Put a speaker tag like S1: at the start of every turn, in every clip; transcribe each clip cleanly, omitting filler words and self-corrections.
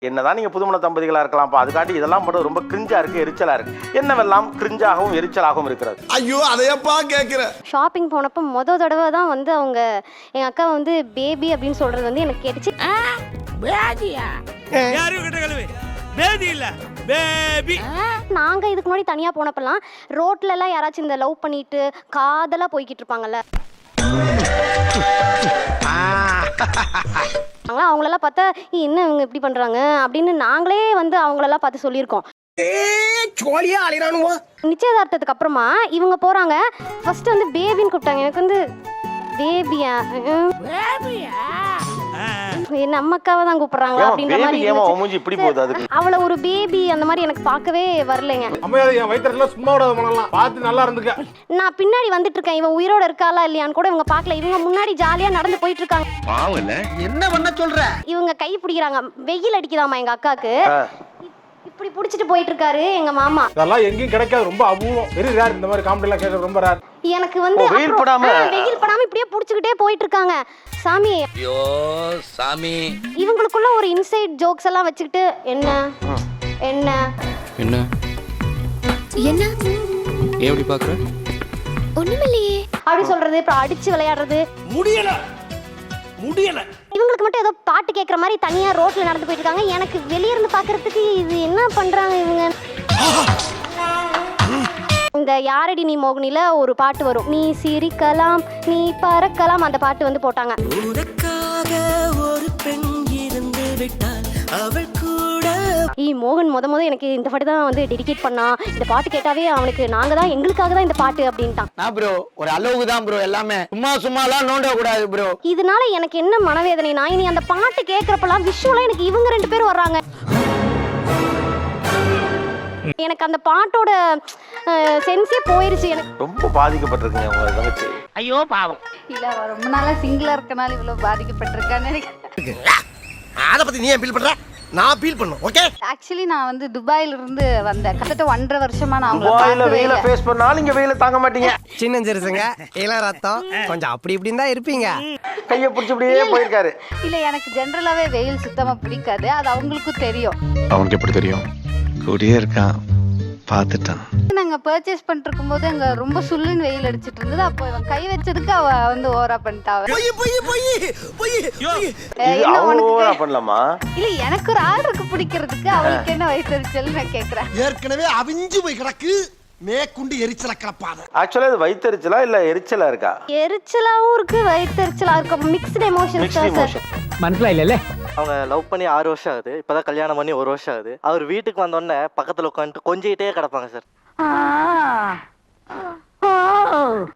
S1: என்னதான் நீங்க புதுமண தம்பதிகளா இருக்கலாம்ப்பா, அதுக்காண்டி இதெல்லாம் போட்டு ரொம்ப கிரிஞ்சா இருக்கு, எரிச்சலா இருக்கு. என்னவெல்லாம் கிரிஞ்சாகவும் எரிச்சலாகவும் இருக்கிறது.
S2: ஐயோ அதையப்பா கேக்குற.
S3: ஷாப்பிங் போனப்போ தடவை தான் வந்து அவங்க எங்க அக்கா வந்து பேபி அப்படின்னு சொல்றது வந்து எனக்கு கேட்டுச்சு. நாங்க இதுக்கு முன்னாடி தனியா போனப்பெல்லாம் ரோட்ல எல்லாம் யாராச்சும் இந்த லவ் பண்ணிட்டு காதலா போய்கிட்டு இருப்பாங்கல்ல, அவங்களெல்லாம் பார்த்தா என்ன இவங்க இப்படி பண்றாங்க அப்படின்னு நாங்களே வந்து அவங்களெல்லாம் பார்த்து சொல்லியிருக்கோம். நிச்சயதார்த்தத்துக்கு அப்புறமா இவங்க போறாங்க, ஃபர்ஸ்ட் வந்து பேபின்னு கூப்பிட்டாங்க. எனக்கு வந்து பேபியா, நம்ம அக்காவை தான் கூப்பிடுறாங்க அப்படின்ற மாதிரி. அவளை ஒரு பேபி அந்த மாதிரி எனக்கு பார்க்கவே வரலைங்க. நான் பின்னாடி வந்துட்டு இருக்கேன், இவன் உயிரோட இருக்காளா இல்லையான்னு கூட இவங்க பார்க்கல. இவங்க முன்னாடி ஜாலியா நடந்து போயிட்டு இருக்காங்க.
S2: என்ன பண்ண சொல்ற?
S3: இவங்க கை பிடிக்கிறாங்க, வெயில் அடிக்குதாமா எங்க அக்காக்கு, இப்படி புடிச்சிட்டு போயிட்டு இருக்காரு எங்க மாமா.
S4: அதெல்லாம் எங்கேயும் கிடைக்காது, ரொம்ப அபூர்வம், வெரி ரேர். இந்த மாதிரி காமெடி எல்லாம் கேட்க ரொம்ப ரேர்.
S3: எனக்கு வந்து வெயில் படாம இப்படியே புடிச்சுக்கிட்டே போயிட்டு இருக்காங்க. சாமி, ஐயோ சாமி, இவங்களுக்குள்ள ஒரு இன்சைட் ஜோக்ஸ் எல்லாம் வச்சுக்கிட்டு என்ன என்ன
S5: என்ன என்ன எப்படி பாக்குற
S3: ஒண்ணுமில்லையே அப்படி சொல்றது, அப்புறம் அடிச்சு விளையாடுறது. முடியல இவங்களுக்கு மட்டும் ஏதோ பாட்டு கேட்குற மாதிரி தனியா ரோட்ல நடந்து போயிட்டு இருக்காங்க. எனக்கு வெளிய இருந்து பாக்குறதுக்கு இது என்ன பண்றாங்க இவங்க. இந்த யாரடி நீ மோகினில ஒரு பாட்டு வரும், நீ சிரிக்கலாம் நீ பறக்கலாம், அந்த பாட்டு வந்து போட்டாங்க. ஒரு பெண் இருந்து விட்டால் அவள் கூட மோகன் முத எனக்கு இந்த பாட்டு தான் வந்து டெடிகேட் பண்ணா. இந்த பாட்டு கேட்டாவே அவனுக்கு நாங்க தான் எங்களுக்காக தான் இந்த பாட்டு அப்படின்ட்டான்.
S2: நான் ப்ரோ ஒரு அளவுக்கு தான் ப்ரோ, எல்லாமே சும்மாலாம் நோண்ட கூடாது ப்ரோ.
S3: இதனால எனக்கு என்ன மனவேதனை, நான் இனி அந்த பாட்டு கேட்கறப்பெல்லாம் விஷுவலா எனக்கு இவங்க ரெண்டு பேரும் வர்றாங்க. எனக்கு அந்த பாட்டோட சென்ஸே போயிருச்சு. எனக்கு ரொம்ப பாதிக்கப்பட்டிருக்கீங்க உங்க தங்கச்சி.
S6: ஐயோ பாவம்.
S7: இல்ல ரொம்ப நாளா சிங்கிளா இருக்கனால இவ்வளவு பாதிக்கப்பட்டிருக்கான்னு நினைக்கிறேன்.
S2: அத பத்தி நீ ஏன் ஃபீல் பண்ற? நான் ஃபீல் பண்ணனும். ஓகே.
S7: ஆக்சுவலி நான் வந்து துபாயில இருந்து வந்தேன். கிட்டத்தட்ட 1.5 வருஷமா நான் அவங்கள
S1: துபாயில வெயில ஃபேஸ் பண்ணாலும் இங்க வெயில தாங்க மாட்டீங்க.
S2: சின்ன ஜெருசங்க இள ரத்தம் கொஞ்சம் அப்படி இப்படின்னு தான் இருப்பீங்க.
S1: கைய பிடிச்சி அப்படியே போயிருக்காரு.
S7: இல்ல எனக்கு ஜெனரலாவே வெயில் சுத்தமா பிடிக்காது, அது அவங்களுக்கும் தெரியும்.
S5: அவனுக்கு எப்படி தெரியும்? கூடியே இருக்கான், பார்த்துட்டான்.
S7: நாங்க பர்ச்சேஸ் பண்ணிட்டு இருக்கும்போது அங்க ரொம்ப சுள்ளுன்னு வெயில் அடிச்சிட்டு இருந்தது. அப்போ இவன் கை வச்சதுக்கு அவ வந்து ஓவரா பண்ணிட்டாவ. இல்ல எனக்கு ஒரு ஆள் இருக்கு பிடிக்கிறதுக்கு, அவளுக்கு என்ன வயித்தெரிச்சல் நான் கேக்குறேன்.
S2: ஏற்கனவே அவிஞ்சு போய் கிடக்கு, மேற்கொண்டு எரிச்சல கலப்பாத.
S1: ஆக்சுவலா இது வயித்தெரிச்சலா இல்ல எரிச்சலா இருக்கா?
S3: எரிச்சலாவும் இருக்கு வயித்தெரிச்சலா இருக்கு, மிக்ஸ்டு எமோஷன்ஸ்.
S8: மனசுல இல்ல.
S9: அவங்க லவ் பண்ணி 6 வருஷம் ஆகுது, இப்பதான் கல்யாணம் பண்ணி 1 வருஷம் ஆகுது. அவர் வீட்டுக்கு வந்தோடனே பக்கத்துல உட்காந்துட்டு கொஞ்சிட்டே கிடப்பாங்க சார்.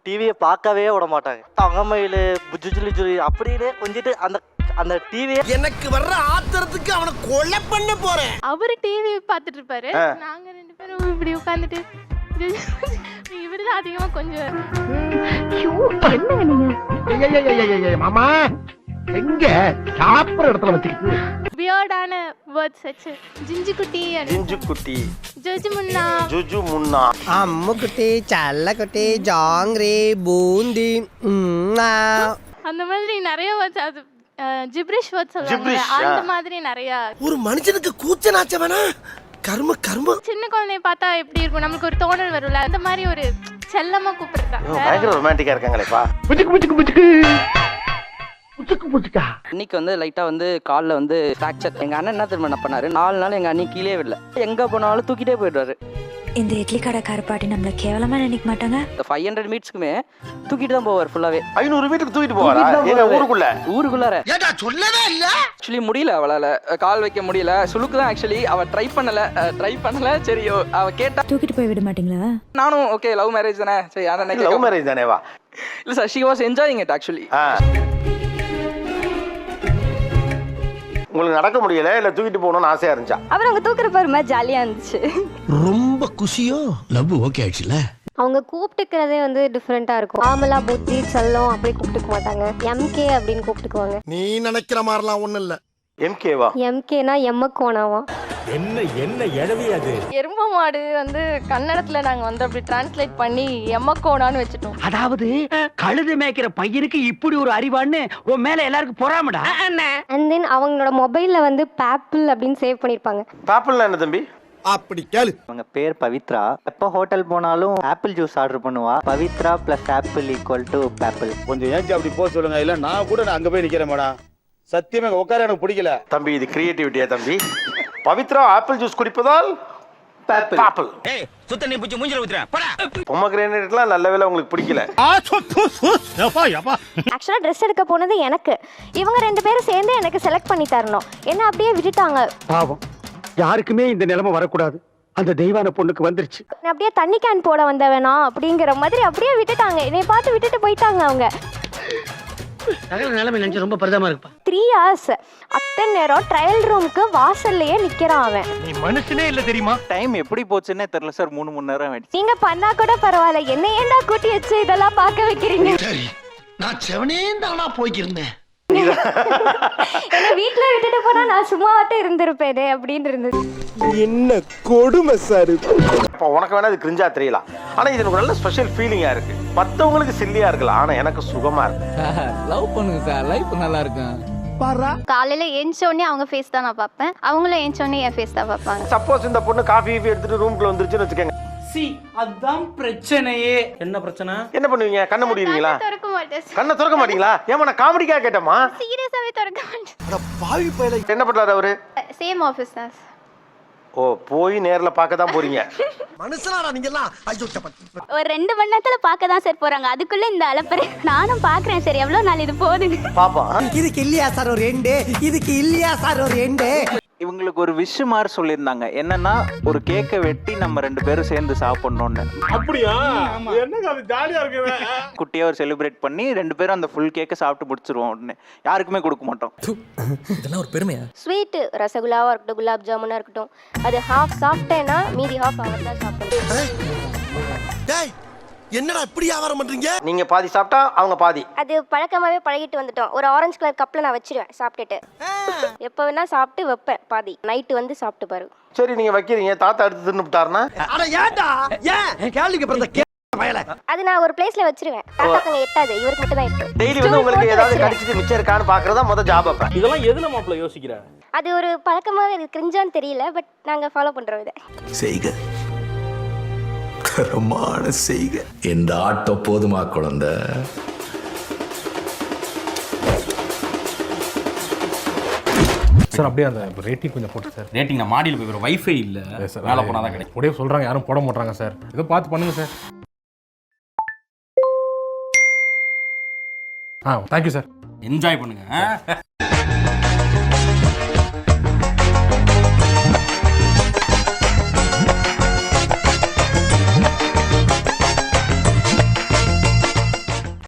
S9: டிவியை பார்க்கவே விட மாட்டாங்க. தங்கமயிலு புஜுஜுலி அப்படியே கொஞ்சிட்டு அந்த அந்த டிவி.
S2: எனக்கு வர்ற ஆத்திரத்துக்கு அவனை கொலை பண்ண போறேன்.
S10: அவரு டிவி பார்த்துட்டு இருப்பாரு, நாங்க 2 பேரும் இப்படி உட்கார்ந்துட்டு இவருதான் அதிகமா கொஞ்சம்.
S2: மாமா எங்க சாப்பிடுற இடத்துல வச்சுக்கிட்டு
S10: வியர்டான வேர்ட்ஸ் வச்சு ஜிஞ்சு குட்டி ஜுஜு முன்னா
S2: அம்மு குட்டி சல்ல குட்டி ஜாங்கிரி பூந்தி
S10: அந்த மாதிரி நிறைய வேர்ட்ஸ், அது ஜிப்ரிஷ் வேர்ட்ஸ் சொல்றாங்க, அந்த மாதிரி நிறைய.
S2: ஒரு மனுஷனுக்கு கூச்சனாச்ச வேணா கர்ம கர்ம.
S10: சின்ன குழந்தைய பார்த்தா எப்படி இருக்கும், நமக்கு ஒரு தோணல் வரும்ல, அந்த மாதிரி ஒரு செல்லமா கூப்பிடுறாங்க.
S1: பயங்கர ரொமான்டிக்கா இருக்காங்களேப்பா.
S6: இன்னைக்கு வந்து லைட்டா வந்து கால்ல வந்து ஃபிராக்சர். எங்க அண்ணன் என்ன தெரியுமா பண்ணாரு, 4 நாள் எங்க அண்ணி கீழே விடல, எங்க போனாலும் தூக்கிட்டே போயிடுவாரு.
S11: இந்த இட்லி கடைக்கார பாட்டி நம்மள கேவலமா நினைக்க மாட்டாங்க.
S6: 500 மீட்டர்ஸ்க்குமே தூக்கிட்டு தான் போவார் ஃபுல்லாவே.
S1: 500 மீட்டருக்கு தூக்கிட்டு போவாரா? எங்க ஊருக்குள்ளார?
S2: ஏடா சொல்லவே இல்ல.
S6: ஆக்சுவலி முடியல, அவளால கால் வைக்க முடியல. சுளுக்கு தான் ஆக்சுவலி. அவ ட்ரை பண்ணல. சரி அவ கேட்டா
S11: தூக்கிட்டு போய் விட மாட்டீங்களா?
S6: நானும் ஓகே லவ் மேரேஜ் தானே, சரி அண்ணன்
S1: லவ் மேரேஜ் தானேவா?
S6: இல்ல sir, she was enjoying it actually.
S1: உங்களுக்கு நடக்க முடியல இல்ல தூக்கிட்டு போகணும்னு ஆசையா இருந்துச்சா?
S3: அப்புறம் அவங்க தூக்குற பாருமா ஜாலியா இருந்துச்சு.
S2: ரொம்ப குஷியோ லவ் ஓகே ஆயிடுச்சுல.
S3: அவங்க கூப்பிட்டுக்கிறதே வந்து டிஃப்ரெண்டா இருக்கும். ஆமலா புத்தி செல்லம் அப்படி கூப்பிட்டுக்க மாட்டாங்க, எம்கே அப்படின்னு கூப்பிட்டுக்குவாங்க.
S2: நீ நினைக்கிற மாதிரிலாம் ஒண்ணும் இல்ல.
S1: எம்கேவா?
S3: எம்கேனா எம்மக்கோனாவா?
S4: என்ன எழவி அது?
S10: எரும மாடு வந்து கன்னடத்துல நாங்க வந்து அப்படி டிரான்ஸ்லேட் பண்ணி எம்மக்கோனான்னு வச்சுட்டோம்.
S6: அதாவது கழுது மேய்க்கிற பையனுக்கு இப்படி ஒரு அறிவான்னு உன் மேல எல்லாருக்கும் பொறாமடா.
S3: அண்ட் தென் அவங்களோட மொபைல்ல வந்து பேப்பிள் அப்படின்னு சேவ் பண்ணிருப்பாங்க.
S1: பாப்பிள்னா என்ன தம்பி?
S9: அப்படி கேளு. அவங்க பேர் பவித்ரா. எப்போ ஹோட்டல் போனாலும் ஆப்பிள் ஜூஸ் ஆர்டர் பண்ணுவா. Pavithra plus apple equal to பேப்பிள்.
S8: கொஞ்சம் ஏஞ்சி அப்படி போக சொல்லுங்க, இல்ல நான் கூட அங்க போய் நிக்கிறேன் மேடம். சத்தியமா உட்கார எனக்கு பிடிக்கல
S1: தம்பி இது கிரியேட்டிவிட்டியா தம்பி? பவித்ரா ஆப்பிள் ஜூஸ் குடிப்பதால் பாப்பிள். பொமக்ரேனேட்லாம் நல்ல வேளை உங்களுக்கு பிடிக்கல.
S3: ஆக்சுவலா ட்ரெஸ் எடுக்க போனது எனக்கு. இவங்க 2 பேரும் சேர்ந்து எனக்கு செலக்ட் பண்ணி தரணும். என்ன அப்படியே விட்டுட்டாங்க.
S6: பாவம், யாருக்குமே இந்த நிலைமை வரக்கூடாது. அந்த தெய்வான பொண்ணுக்கு வந்துருச்சு.
S3: நான் அப்படியே தண்ணி கேன் போட வந்தவனா அப்படிங்கிற மாதிரி அப்படியே விட்டுட்டாங்க. என்னை பார்த்து விட்டுட்டு போயிட்டாங்க அவங்க.
S6: நிலைமை நினைச்சு ரொம்ப பரிதாபமா இருக்குப்பா.
S3: 3 hours அத்தனை நேரம் ட்ரையல் ரூமுக்கு வாசல்லையே நிக்கிறான் அவன்.
S6: நீ மனுஷனே இல்ல தெரியுமா?
S5: டைம் எப்படி போச்சுன்னே தெரியல சார். 3 மணி நேரம் ஆயிடுச்சு.
S3: நீங்க பண்ணா கூட பரவாயில்ல, என்ன ஏன்டா கூட்டி வச்சு இதெல்லாம் பார்க்க வைக்கிறீங்க?
S6: நான் செவனே தானா போய்க்கிருந்தேன்.
S3: என்ன வீட்டுல விட்டுட்டு போனா நான் சும்மாவாட்டும் இருந்திருப்பேனே அப்படின்னு இருந்தது.
S2: என்ன கொடுமை சார்.
S1: இப்போ உனக்கு வேணா இது கிரிஞ்சா தெரியலாம், ஆனா இது எனக்கு நல்ல ஸ்பெஷல் ஃபீலிங்கா இருக்கு. மத்தவங்களுக்கு சில்லியா இருக்கலாம், ஆனா எனக்கு சுகமா இருக்கு.
S6: லவ் பண்ணுங்க சார், லைஃப் நல்லா இருக்கும்.
S7: காலையில ஏஞ்சோடனே அவங்க ஃபேஸ் தான் நான் பார்ப்பேன், அவங்களும் ஏஞ்சோடனே என் ஃபேஸ் தான் பார்ப்பாங்க.
S1: சப்போஸ் இந்த பொண்ணு காஃபி எடுத்துட்டு ரூம்குள்ள வந்துருச்சுன்னு வச்சுக்கோங்க.
S6: அதான் பிரச்சனையே. என்ன பிரச்சனை?
S1: என்ன பண்ணுவீங்க? கண்ணை மூடிடுவீங்களா?
S10: திறக்க மாட்டேன்.
S1: கண்ணை திறக்க மாட்டீங்களா? ஏமா நான் காமெடிக்காக கேட்டேமா?
S10: சீரியஸாவே திறக்க மாட்டேன்.
S1: என்ன பண்றாரு அவரு?
S10: சேம் ஆஃபீஸ் தான்.
S1: ஓ, போய் நேர்ல பார்க்க தான் போறீங்க.
S2: மனுஷனாடா நீங்க எல்லாம். ஐயோ
S3: ஒரு 2 மணி நேரத்துல பார்க்க தான் சார் போறாங்க, அதுக்குள்ள இந்த அலப்பறை. நானும் பாக்குறேன் சார், எவ்வளவு நாள் இது போகுது.
S1: பாப்பா
S2: இதுக்கு இல்லையா சார் ஒரு எண்டு? இதுக்கு இல்லையா சார் ஒரு எண்டு?
S5: இவங்களுக்கு ஒரு விஷ் மாதிரி சொல்லியிருந்தாங்க. என்னன்னா ஒரு கேக்கை வெட்டி நம்ம 2 பேரும் சேர்ந்து சாப்பிடணும்னு.
S4: அப்படியா? என்னங்க அது ஜாலியா இருக்குது.
S5: குட்டியா ஒரு செலிப்ரேட் பண்ணி 2 பேரும் அந்த ஃபுல் கேக்கை சாப்பிட்டு முடிச்சிருவோம். உடனே யாருக்குமே கொடுக்க மாட்டோம்.
S6: இதெல்லாம் ஒரு பெருமையா?
S3: ஸ்வீட் ரசகுல்லாவா இருக்கட்டும், குலாப் ஜாமுனா இருக்கட்டும், அது ஹாஃப் சாப்பிட்டேன்னா மீதி ஹாஃப் அவர் தான் சாப்பிடணும்.
S2: டேய் என்னடா இப்படி வியாபாரம் பண்றீங்க?
S1: நீங்க பாதி சாப்பிட்டா அவங்க பாதி.
S3: அது பழக்கமாவே பழகிட்டு வந்துட்டோம். ஒரு ஆரஞ்சு கலர் கப்ல நான் வச்சிருவேன் சாப்பிட்டுட்டு. எப்ப வேணா சாப்பிட்டு வைப்பேன் பாதி. நைட்டு வந்து சாப்பிட்டு பாரு.
S1: சரி நீங்க வைக்கிறீங்க, தாத்தா எடுத்து தின்னுட்டாருன்னா?
S2: அட ஏன்டா? ஏன் கேள்விக்கு பிறந்த வயல?
S3: அது நான் ஒரு பிளேஸ்ல வச்சிருவேன். தாத்தாக்கு எட்டாது, இவருக்கு மட்டும் தான் எட்டு.
S1: டெய்லி வந்து உங்களுக்கு ஏதாவது கடிச்சிட்டு மிச்சம் இருக்கான்னு பாக்குறதா முத ஜாப் வைப்பேன்.
S4: இதெல்லாம் எதுல மாப்பிள்ள யோசிக்கிற?
S3: அது ஒரு பழக்கமாவே இது கிரிஞ்சான்னு தெரியல, பட் நாங்க ஃபாலோ பண்றோம் இதை.
S8: செய்க தரமான செய்க. இந்த ஆட்டம் போதுமா குழந்தை?
S4: சார் அப்படியே அந்த ரேட்டிங் கொஞ்சம் போட்டு சார்.
S12: ரேட்டிங் நான் மாடியில் போய் ஒரு வைஃபை இல்லை
S4: சார்
S12: மேலே போனால் தான் கிடைக்கும்.
S4: அப்படியே சொல்றாங்க, யாரும் போட மாட்டாங்க சார். ஏதோ பார்த்து பண்ணுங்க சார். Thank you sir.
S12: என்ஜாய் பண்ணுங்க.